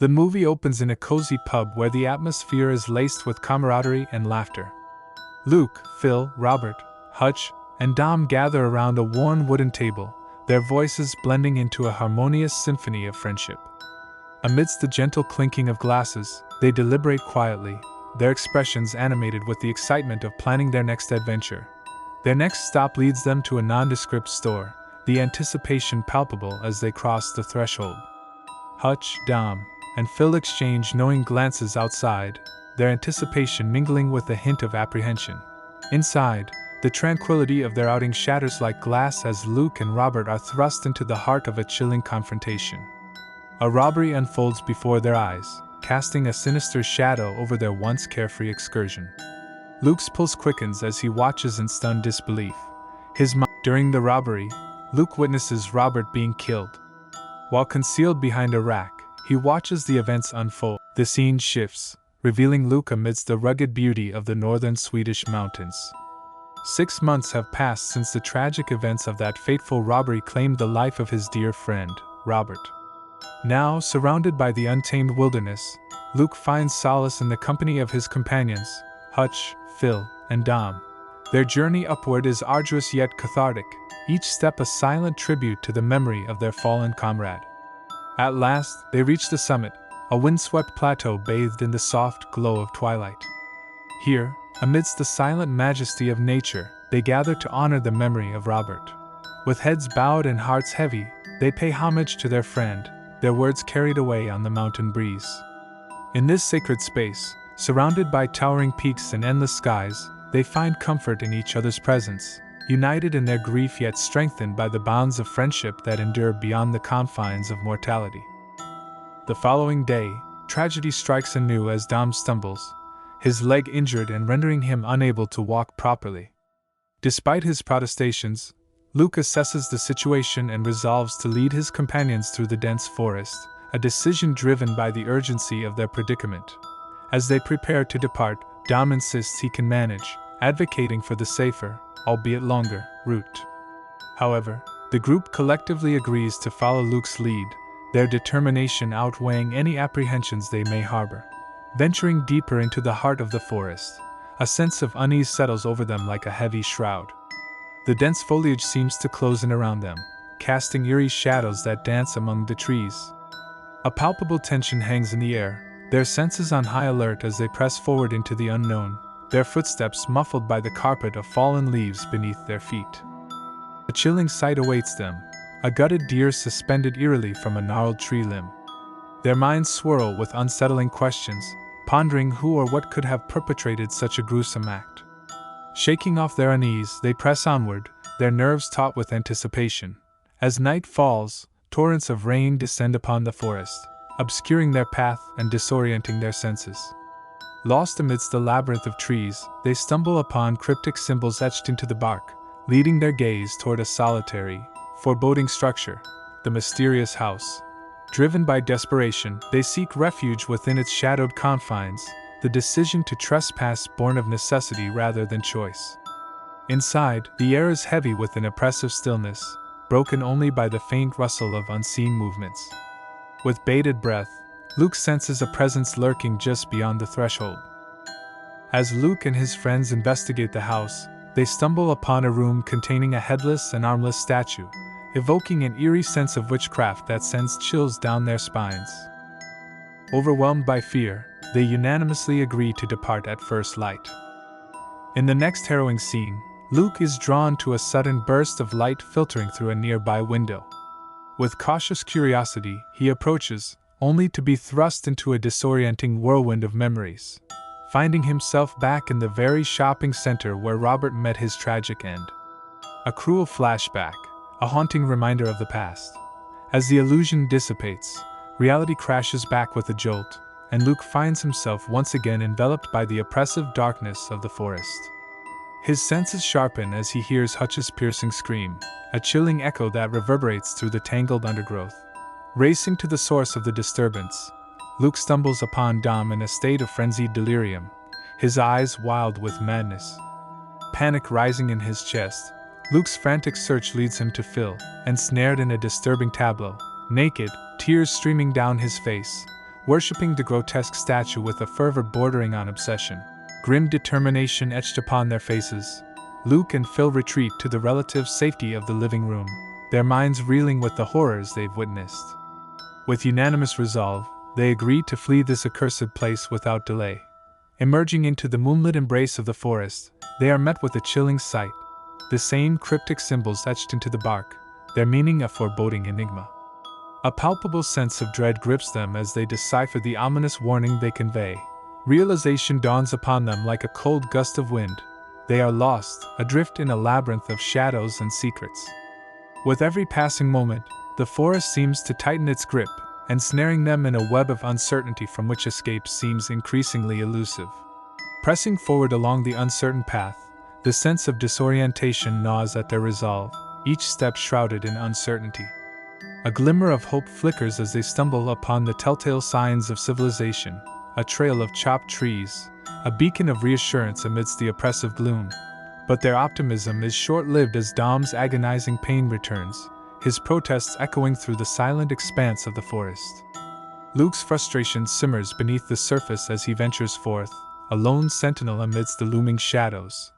The movie opens in a cozy pub where the atmosphere is laced with camaraderie and laughter. Luke, Phil, Robert, Hutch, and Dom gather around a worn wooden table, their voices blending into a harmonious symphony of friendship. Amidst the gentle clinking of glasses, they deliberate quietly, their expressions animated with the excitement of planning their next adventure. Their next stop leads them to a nondescript store, the anticipation palpable as they cross the threshold. Hutch, Dom, and Phil exchange knowing glances outside, their anticipation mingling with a hint of apprehension. Inside, the tranquility of their outing shatters like glass as Luke and Robert are thrust into the heart of a chilling confrontation. A robbery unfolds before their eyes, casting a sinister shadow over their once carefree excursion. Luke's pulse quickens as he watches in stunned disbelief. During the robbery, Luke witnesses Robert being killed. While concealed behind a rack, he watches the events unfold. The scene shifts, revealing Luke amidst the rugged beauty of the northern Swedish mountains. 6 months have passed since the tragic events of that fateful robbery claimed the life of his dear friend, Robert. Now, surrounded by the untamed wilderness, Luke finds solace in the company of his companions, Hutch, Phil, and Dom. Their journey upward is arduous yet cathartic, each step a silent tribute to the memory of their fallen comrade. At last, they reach the summit, a windswept plateau bathed in the soft glow of twilight. Here, amidst the silent majesty of nature, they gather to honor the memory of Robert. With heads bowed and hearts heavy, they pay homage to their friend, their words carried away on the mountain breeze. In this sacred space, surrounded by towering peaks and endless skies, they find comfort in each other's presence, united in their grief yet strengthened by the bonds of friendship that endure beyond the confines of mortality. The following day, tragedy strikes anew as Dom stumbles, his leg injured and rendering him unable to walk properly. Despite his protestations, Luke assesses the situation and resolves to lead his companions through the dense forest, a decision driven by the urgency of their predicament. As they prepare to depart, Dom insists he can manage, advocating for the safer, albeit longer, route. However, the group collectively agrees to follow Luke's lead, their determination outweighing any apprehensions they may harbor. Venturing deeper into the heart of the forest, a sense of unease settles over them like a heavy shroud. The dense foliage seems to close in around them, casting eerie shadows that dance among the trees. A palpable tension hangs in the air, their senses on high alert as they press forward into the unknown, their footsteps muffled by the carpet of fallen leaves beneath their feet. A chilling sight awaits them, a gutted deer suspended eerily from a gnarled tree limb. Their minds swirl with unsettling questions, pondering who or what could have perpetrated such a gruesome act. Shaking off their unease, they press onward, their nerves taut with anticipation. As night falls, torrents of rain descend upon the forest, obscuring their path and disorienting their senses. Lost amidst the labyrinth of trees, they stumble upon cryptic symbols etched into the bark, leading their gaze toward a solitary, foreboding structure, the mysterious house. Driven by desperation, they seek refuge within its shadowed confines, the decision to trespass born of necessity rather than choice. Inside, the air is heavy with an oppressive stillness, broken only by the faint rustle of unseen movements. With bated breath, Luke senses a presence lurking just beyond the threshold. As Luke and his friends investigate the house, they stumble upon a room containing a headless and armless statue, evoking an eerie sense of witchcraft that sends chills down their spines. Overwhelmed by fear, they unanimously agree to depart at first light. In the next harrowing scene, Luke is drawn to a sudden burst of light filtering through a nearby window. With cautious curiosity, he approaches, only to be thrust into a disorienting whirlwind of memories, finding himself back in the very shopping center where Robert met his tragic end. A cruel flashback, a haunting reminder of the past. As the illusion dissipates, reality crashes back with a jolt, and Luke finds himself once again enveloped by the oppressive darkness of the forest. His senses sharpen as he hears Hutch's piercing scream, a chilling echo that reverberates through the tangled undergrowth. Racing to the source of the disturbance, Luke stumbles upon Dom in a state of frenzied delirium, his eyes wild with madness. Panic rising in his chest, Luke's frantic search leads him to Phil, ensnared in a disturbing tableau, naked, tears streaming down his face, worshipping the grotesque statue with a fervor bordering on obsession. Grim determination etched upon their faces, Luke and Phil retreat to the relative safety of the living room, their minds reeling with the horrors they've witnessed. With unanimous resolve, they agree to flee this accursed place without delay. Emerging into the moonlit embrace of the forest, they are met with a chilling sight, the same cryptic symbols etched into the bark, their meaning a foreboding enigma. A palpable sense of dread grips them as they decipher the ominous warning they convey. Realization dawns upon them like a cold gust of wind. They are lost, adrift in a labyrinth of shadows and secrets. With every passing moment, the forest seems to tighten its grip, ensnaring them in a web of uncertainty from which escape seems increasingly elusive. Pressing forward along the uncertain path, the sense of disorientation gnaws at their resolve, each step shrouded in uncertainty. A glimmer of hope flickers as they stumble upon the telltale signs of civilization, a trail of chopped trees, a beacon of reassurance amidst the oppressive gloom. But their optimism is short-lived as Dom's agonizing pain returns, his protests echoing through the silent expanse of the forest. Luke's frustration simmers beneath the surface as he ventures forth, a lone sentinel amidst the looming shadows.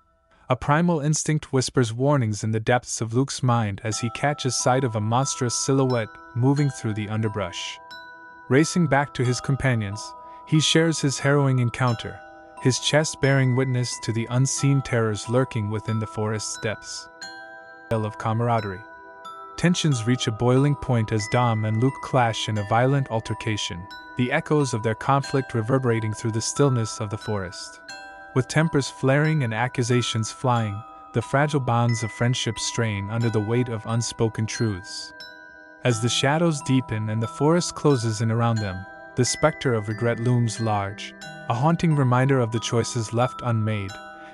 A primal instinct whispers warnings in the depths of Luke's mind as he catches sight of a monstrous silhouette moving through the underbrush. Racing back to his companions, he shares his harrowing encounter, his chest bearing witness to the unseen terrors lurking within the forest's depths. Tale of camaraderie. Tensions reach a boiling point as Dom and Luke clash in a violent altercation, the echoes of their conflict reverberating through the stillness of the forest. With tempers flaring and accusations flying, the fragile bonds of friendship strain under the weight of unspoken truths. As the shadows deepen and the forest closes in around them, the specter of regret looms large, a haunting reminder of the choices left unmade,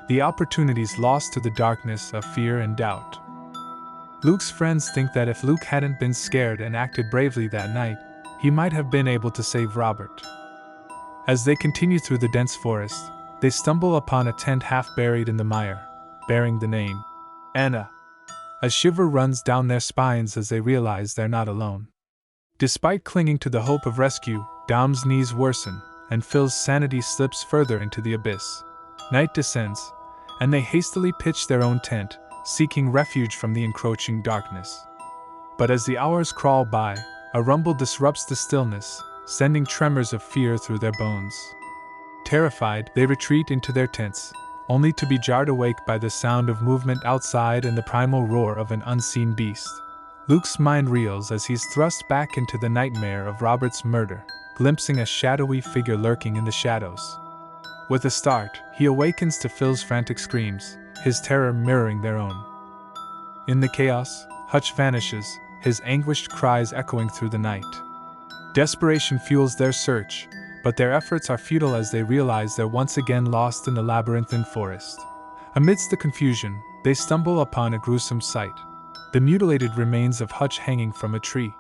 the opportunities lost to the darkness of fear and doubt. Luke's friends think that if Luke hadn't been scared and acted bravely that night, he might have been able to save Robert. As they continue through the dense forest, they stumble upon a tent half buried in the mire, bearing the name Anna. A shiver runs down their spines as they realize they're not alone. Despite clinging to the hope of rescue, Dom's knees worsen, and Phil's sanity slips further into the abyss. Night descends, and they hastily pitch their own tent, seeking refuge from the encroaching darkness. But as the hours crawl by, a rumble disrupts the stillness, sending tremors of fear through their bones. Terrified, they retreat into their tents, only to be jarred awake by the sound of movement outside and the primal roar of an unseen beast. Luke's mind reels as he's thrust back into the nightmare of Robert's murder, glimpsing a shadowy figure lurking in the shadows. With a start, he awakens to Phil's frantic screams, his terror mirroring their own. In the chaos, Hutch vanishes, his anguished cries echoing through the night. Desperation fuels their search, but their efforts are futile as they realize they're once again lost in the labyrinthine forest. Amidst the confusion, they stumble upon a gruesome sight, the mutilated remains of Hutch hanging from a tree.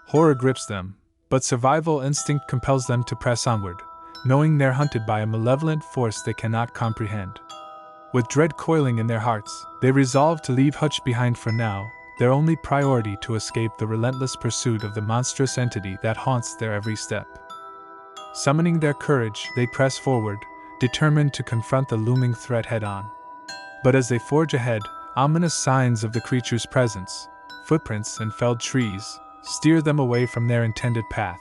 Horror grips them, but survival instinct compels them to press onward, knowing they're hunted by a malevolent force they cannot comprehend. With dread coiling in their hearts, they resolve to leave Hutch behind for now, their only priority to escape the relentless pursuit of the monstrous entity that haunts their every step. Summoning their courage, they press forward, determined to confront the looming threat head-on. But as they forge ahead, ominous signs of the creature's presence, footprints and felled trees, steer them away from their intended path.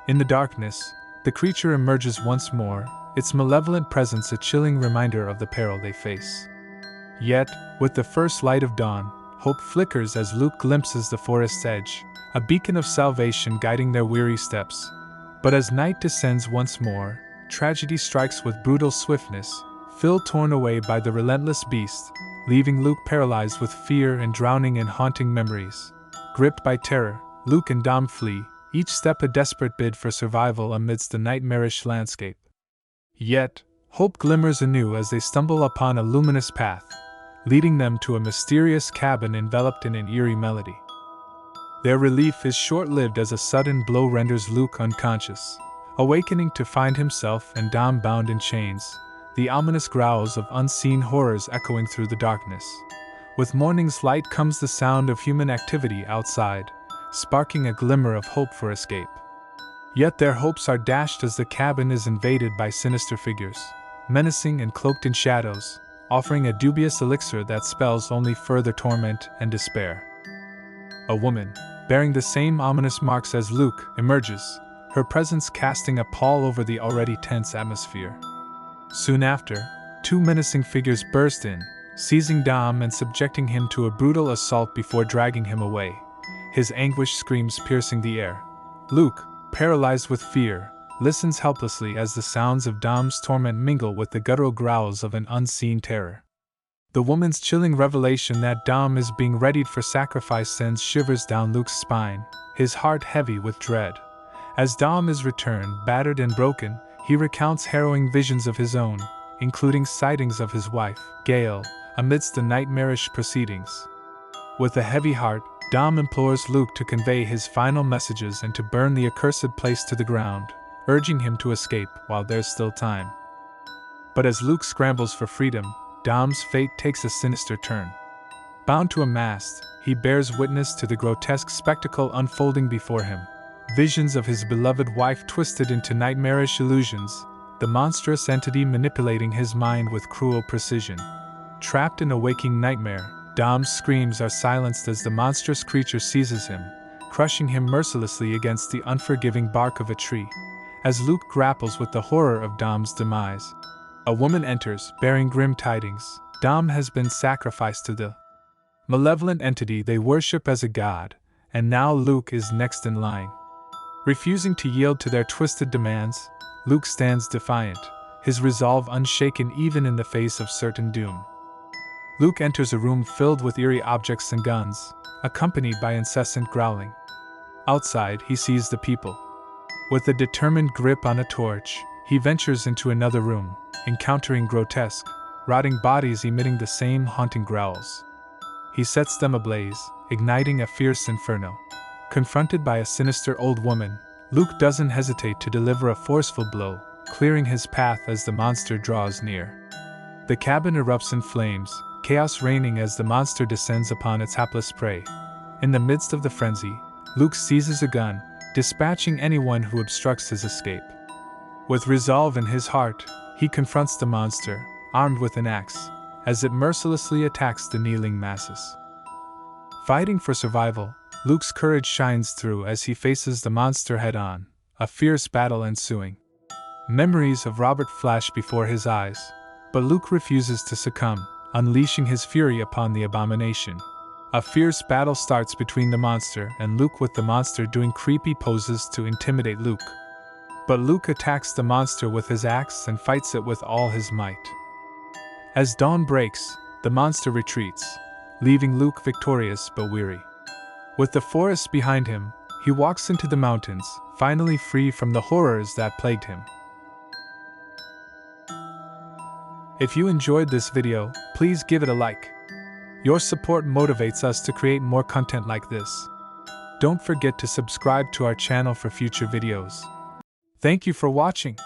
In the darkness, the creature emerges once more, its malevolent presence a chilling reminder of the peril they face. Yet, with the first light of dawn, hope flickers as Luke glimpses the forest's edge, a beacon of salvation guiding their weary steps. But as night descends once more, tragedy strikes with brutal swiftness, Phil torn away by the relentless beast, leaving Luke paralyzed with fear and drowning in haunting memories. Gripped by terror, Luke and Dom flee, each step a desperate bid for survival amidst the nightmarish landscape. Yet, hope glimmers anew as they stumble upon a luminous path, leading them to a mysterious cabin enveloped in an eerie melody. Their relief is short-lived as a sudden blow renders Luke unconscious, awakening to find himself and Dom bound in chains, the ominous growls of unseen horrors echoing through the darkness. With morning's light comes the sound of human activity outside, sparking a glimmer of hope for escape. Yet their hopes are dashed as the cabin is invaded by sinister figures, menacing and cloaked in shadows, offering a dubious elixir that spells only further torment and despair. A woman, bearing the same ominous marks as Luke, emerges, her presence casting a pall over the already tense atmosphere. Soon after, two menacing figures burst in, seizing Dom and subjecting him to a brutal assault before dragging him away, his anguished screams piercing the air. Luke, paralyzed with fear, listens helplessly as the sounds of Dom's torment mingle with the guttural growls of an unseen terror. The woman's chilling revelation that Dom is being readied for sacrifice sends shivers down Luke's spine, his heart heavy with dread. As Dom is returned, battered and broken, he recounts harrowing visions of his own, including sightings of his wife, Gail, amidst the nightmarish proceedings. With a heavy heart, Dom implores Luke to convey his final messages and to burn the accursed place to the ground, urging him to escape while there's still time. But as Luke scrambles for freedom, Dom's fate takes a sinister turn. Bound to a mast, he bears witness to the grotesque spectacle unfolding before him. Visions of his beloved wife twisted into nightmarish illusions, the monstrous entity manipulating his mind with cruel precision. Trapped in a waking nightmare, Dom's screams are silenced as the monstrous creature seizes him, crushing him mercilessly against the unforgiving bark of a tree. As Luke grapples with the horror of Dom's demise, a woman enters, bearing grim tidings. Dom has been sacrificed to the malevolent entity they worship as a god, and now Luke is next in line. Refusing to yield to their twisted demands, Luke stands defiant, his resolve unshaken even in the face of certain doom. Luke enters a room filled with eerie objects and guns, accompanied by incessant growling. Outside, he sees the people. With a determined grip on a torch, he ventures into another room, encountering grotesque, rotting bodies emitting the same haunting growls. He sets them ablaze, igniting a fierce inferno. Confronted by a sinister old woman, Luke doesn't hesitate to deliver a forceful blow, clearing his path as the monster draws near. The cabin erupts in flames, chaos reigning as the monster descends upon its hapless prey. In the midst of the frenzy, Luke seizes a gun, dispatching anyone who obstructs his escape. With resolve in his heart, he confronts the monster, armed with an axe, as it mercilessly attacks the kneeling masses. Fighting for survival, Luke's courage shines through as he faces the monster head-on, a fierce battle ensuing. Memories of Robert flash before his eyes, but Luke refuses to succumb, unleashing his fury upon the abomination. A fierce battle starts between the monster and Luke, with the monster doing creepy poses to intimidate Luke. But Luke attacks the monster with his axe and fights it with all his might. As dawn breaks, the monster retreats, leaving Luke victorious but weary. With the forest behind him, he walks into the mountains, finally free from the horrors that plagued him. If you enjoyed this video, please give it a like. Your support motivates us to create more content like this. Don't forget to subscribe to our channel for future videos. Thank you for watching.